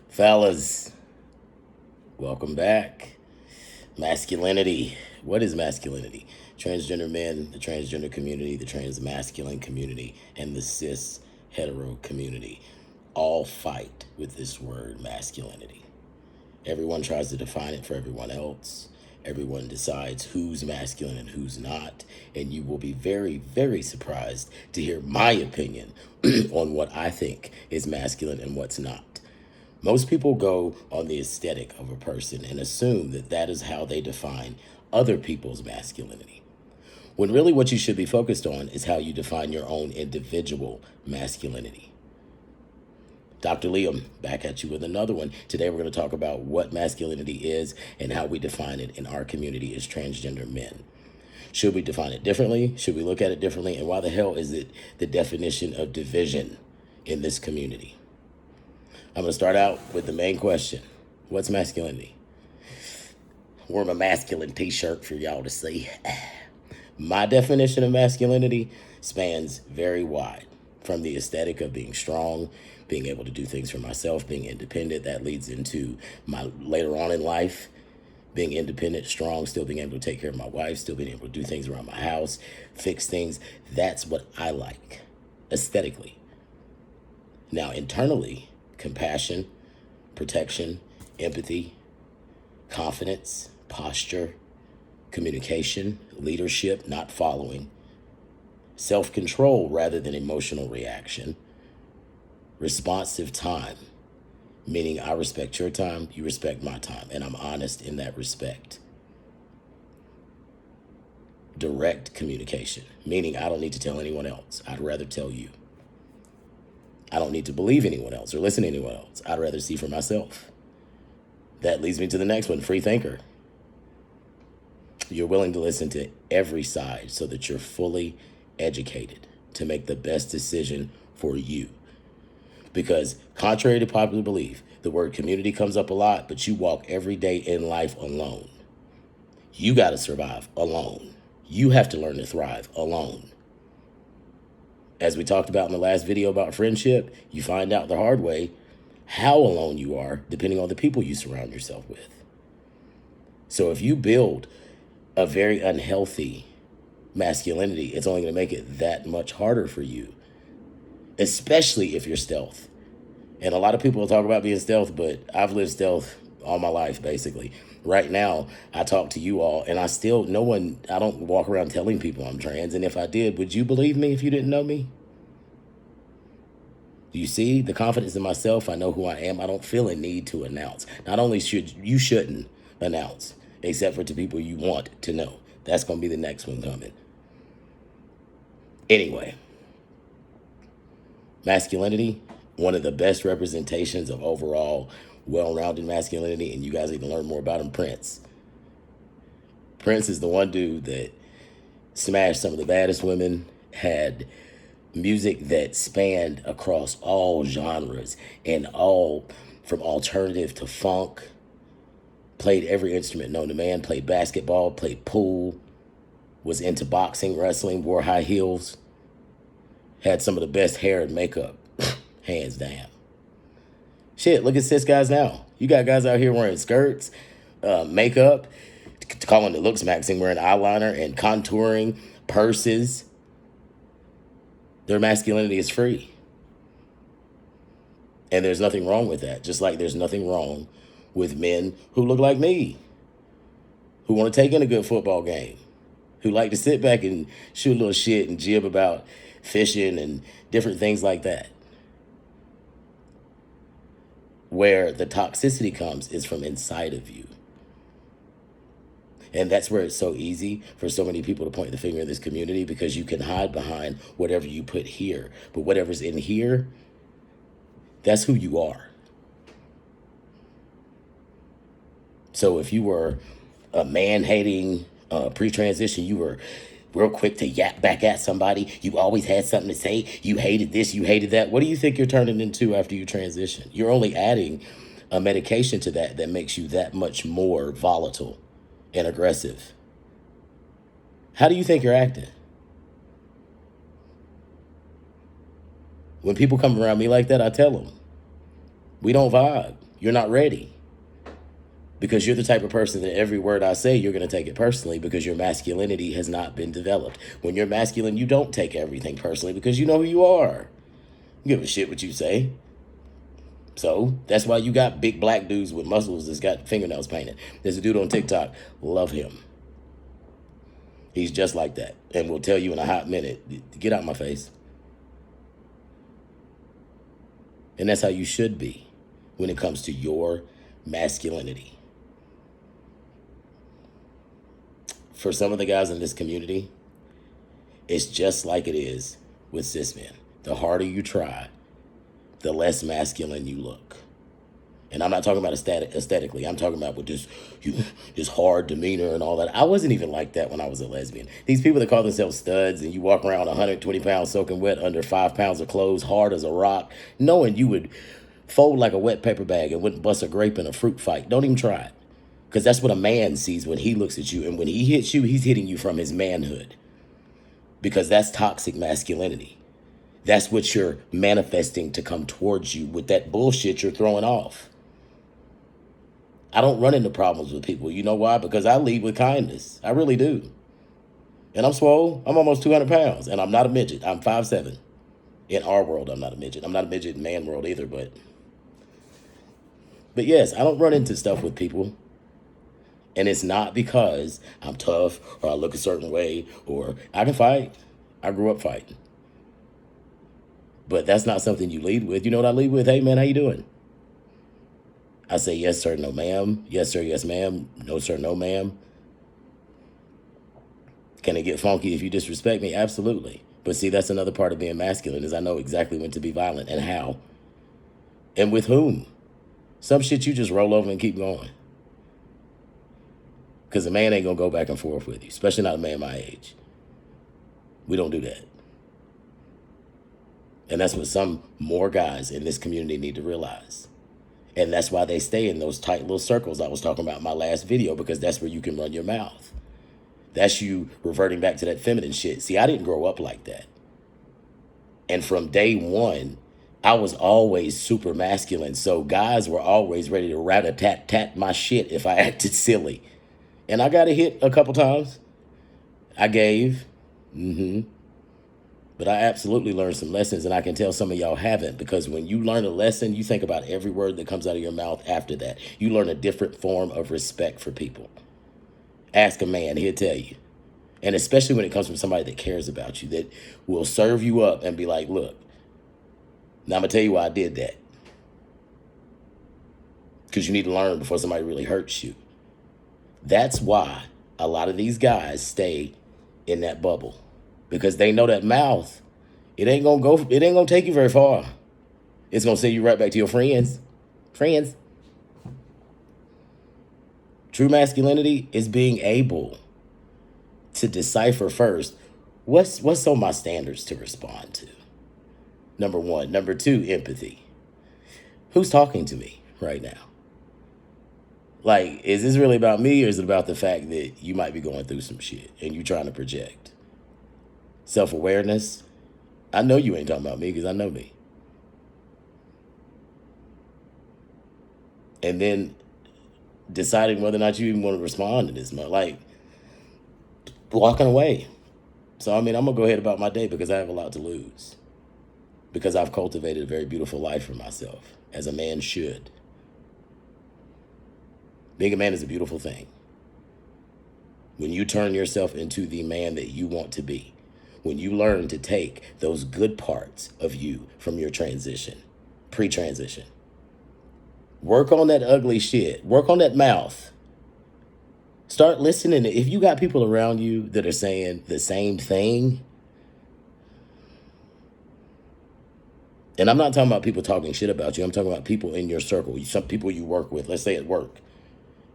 Fellas, welcome back. Masculinity. What is masculinity? Transgender men, the transgender community, the transmasculine community, and the cis hetero community all fight with this word masculinity. Everyone tries to define it for everyone else. Everyone decides who's masculine and who's not. And you will be very, very surprised to hear my opinion on what I think is masculine and what's not. Most people go on the aesthetic of a person and assume that that is how they define other people's masculinity. When really what you should be focused on is how you define your own individual masculinity. Dr. Liam, back at you with another one. Today we're going to talk about what masculinity is and how we define it in our community as transgender men. Should we define it differently? Should we look at it differently? And why the hell is it the definition of division in this community? I'm going to start out with the main question. What's masculinity? I wore my masculine t-shirt for y'all to see. My definition of masculinity spans very wide, from the aesthetic of being strong, being able to do things for myself, being independent. That leads into my later on in life, being independent, strong, still being able to take care of my wife, still being able to do things around my house, fix things. That's what I like, aesthetically. Now, internally, compassion, protection, empathy, confidence, posture, communication, leadership, not following, self-control rather than emotional reaction, responsive time, meaning I respect your time, you respect my time, and I'm honest in that respect. Direct communication, meaning I don't need to tell anyone else. I'd rather tell you. I don't need to believe anyone else or listen to anyone else. I'd rather see for myself. That leads me to the next one, free thinker. You're willing to listen to every side so that you're fully educated to make the best decision for you. Because contrary to popular belief, the word community comes up a lot, but you walk every day in life alone. You got to survive alone. You have to learn to thrive alone. As we talked about in the last video about friendship, you find out the hard way how alone you are depending on the people you surround yourself with. So if you build a very unhealthy masculinity, it's only going to make it that much harder for you, especially if you're stealth. And a lot of people will talk about being stealth, but I've lived stealth all my life, basically. Right now, I talk to you all, and I don't walk around telling people I'm trans. And if I did, would you believe me if you didn't know me? Do you see the confidence in myself? I know who I am. I don't feel a need to announce. Not only shouldn't announce, except for to people you want to know. That's going to be the next one coming. Anyway, masculinity, one of the best representations of overall well-rounded masculinity, and you guys need to learn more about him, Prince. Prince is the one dude that smashed some of the baddest women, had music that spanned across all genres and all from alternative to funk, played every instrument known to man, played basketball, played pool, was into boxing, wrestling, wore high heels, had some of the best hair and makeup, hands down. Shit, look at cis guys now. You got guys out here wearing skirts, makeup, calling the looks maxing, wearing eyeliner and contouring, purses. Their masculinity is free. And there's nothing wrong with that. Just like there's nothing wrong with men who look like me, who want to take in a good football game, who like to sit back and shoot a little shit and jib about fishing and different things like that. Where the toxicity comes is from inside of you. And that's where it's so easy for so many people to point the finger in this community, because you can hide behind whatever you put here. But whatever's in here, that's who you are. So if you were a man-hating pre-transition, you were real quick to yap back at somebody, you always had something to say, you hated this, you hated that, what do you think you're turning into after you transition? You're only adding a medication to that makes you that much more volatile and aggressive. How do you think you're acting? When people come around me like that, I tell them, we don't vibe. You're not ready. Because you're the type of person that every word I say, you're going to take it personally because your masculinity has not been developed. When you're masculine, you don't take everything personally because you know who you are. You give a shit what you say. So that's why you got big black dudes with muscles that's got fingernails painted. There's a dude on TikTok. Love him. He's just like that. And will tell you in a hot minute, get out my face. And that's how you should be when it comes to your masculinity. For some of the guys in this community, it's just like it is with cis men. The harder you try, the less masculine you look. And I'm not talking about aesthetically. I'm talking about with this hard demeanor and all that. I wasn't even like that when I was a lesbian. These people that call themselves studs and you walk around 120 pounds soaking wet under 5 pounds of clothes, hard as a rock, knowing you would fold like a wet paper bag and wouldn't bust a grape in a fruit fight. Don't even try it. Because that's what a man sees when he looks at you. And when he hits you, he's hitting you from his manhood. Because that's toxic masculinity. That's what you're manifesting to come towards you with that bullshit you're throwing off. I don't run into problems with people. You know why? Because I lead with kindness. I really do. And I'm swole. I'm almost 200 pounds. And I'm not a midget. I'm 5'7". In our world, I'm not a midget. I'm not a midget in man world either. But yes, I don't run into stuff with people. And it's not because I'm tough or I look a certain way or I can fight. I grew up fighting. But that's not something you lead with. You know what I lead with? Hey, man, how you doing? I say yes, sir, no, ma'am. Yes, sir, yes, ma'am. No, sir, no, ma'am. Can it get funky if you disrespect me? Absolutely. But see, that's another part of being masculine is I know exactly when to be violent and how. And with whom. Some shit you just roll over and keep going. Because a man ain't going to go back and forth with you, especially not a man my age. We don't do that. And that's what some more guys in this community need to realize. And that's why they stay in those tight little circles I was talking about in my last video, because that's where you can run your mouth. That's you reverting back to that feminine shit. See, I didn't grow up like that. And from day one, I was always super masculine. So guys were always ready to rat-a-tat-tat my shit if I acted silly. And I got a hit a couple times. I gave. But I absolutely learned some lessons, and I can tell some of y'all haven't, because when you learn a lesson, you think about every word that comes out of your mouth after that. You learn a different form of respect for people. Ask a man, he'll tell you. And especially when it comes from somebody that cares about you, that will serve you up and be like, look, now I'm going to tell you why I did that. Because you need to learn before somebody really hurts you. That's why a lot of these guys stay in that bubble. Because they know that mouth, it ain't gonna take you very far. It's gonna send you right back to your friends. True masculinity is being able to decipher first, what's on my standards to respond to? Number one. Number two, empathy. Who's talking to me right now? Like, is this really about me, or is it about the fact that you might be going through some shit and you trying to project? Self-awareness. I know you ain't talking about me because I know me. And then deciding whether or not you even want to respond to this, like walking away. So, I mean, I'm going to go ahead about my day because I have a lot to lose. Because I've cultivated a very beautiful life for myself, as a man should. Being a man is a beautiful thing. When you turn yourself into the man that you want to be, when you learn to take those good parts of you from your transition, pre-transition, work on that ugly shit, work on that mouth. Start listening. If you got people around you that are saying the same thing, and I'm not talking about people talking shit about you, I'm talking about people in your circle, some people you work with, let's say at work.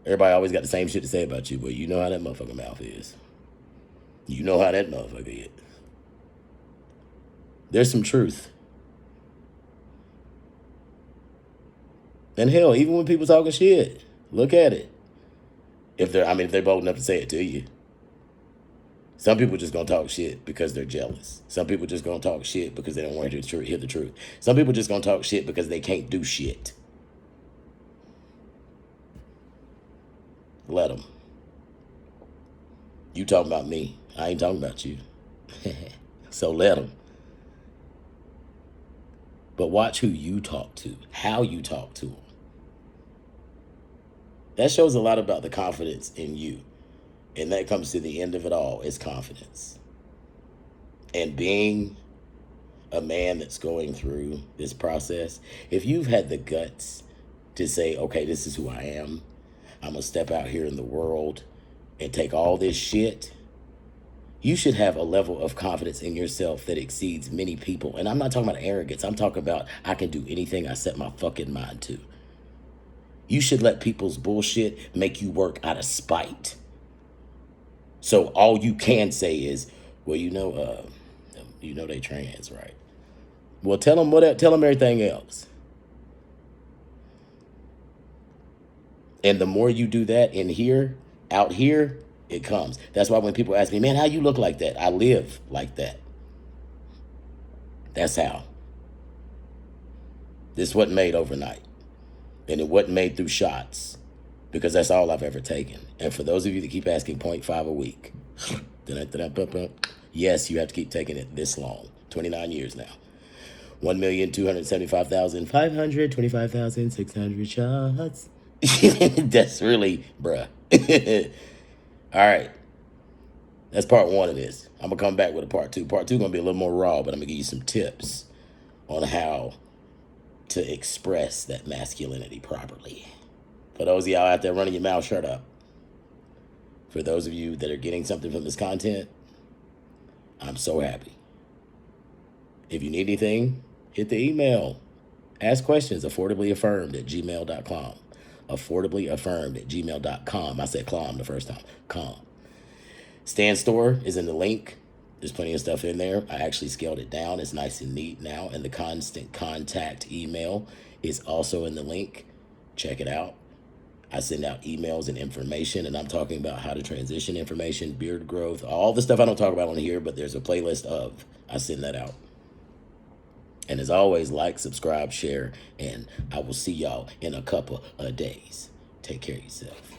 Everybody always got the same shit to say about you, but you know how that motherfucking mouth is. You know how that motherfucker is. There's some truth. And hell, even when people talking shit, look at it. If they're bold enough to say it to you. Some people just gonna talk shit because they're jealous. Some people just gonna talk shit because they don't want to hear the truth. Some people just gonna talk shit because they can't do shit. Let them. You talking about me. I ain't talking about you. So let them. But watch who you talk to, how you talk to them. That shows a lot about the confidence in you. And that comes to the end of it all, is confidence. And being a man that's going through this process, if you've had the guts to say, okay, this is who I am, I'm going to step out here in the world and take all this shit, you should have a level of confidence in yourself that exceeds many people. And I'm not talking about arrogance. I'm talking about I can do anything I set my fucking mind to. You should let people's bullshit make you work out of spite. So all you can say is, well, you know they trans, right? Well, tell them everything else. And the more you do that in here, out here, it comes. That's why when people ask me, man, how you look like that? I live like that. That's how. This wasn't made overnight. And it wasn't made through shots, because that's all I've ever taken. And for those of you that keep asking 0.5 a week, yes, you have to keep taking it this long. 29 years now. 1,275,525,600 shots. That's really, bruh. All right. That's part one of this. I'm going to come back with a part two. Part two going to be a little more raw, but I'm going to give you some tips on how to express that masculinity properly. For those of y'all out there running your mouth, shut up. For those of you that are getting something from this content, I'm so happy. If you need anything, hit the email. Ask questions, affordably.affirmed@gmail.com. Affordably.affirmed@gmail.com. I said clom the first time. Com. Stan Store is in the link. There's plenty of stuff in there. I actually scaled it down. It's nice and neat now. And the constant contact email is also in the link. Check it out. I send out emails and information, and I'm talking about how to transition information, beard growth, all the stuff I don't talk about on here, but there's a playlist of. I send that out. And as always, like, subscribe, share, and I will see y'all in a couple of days. Take care of yourself.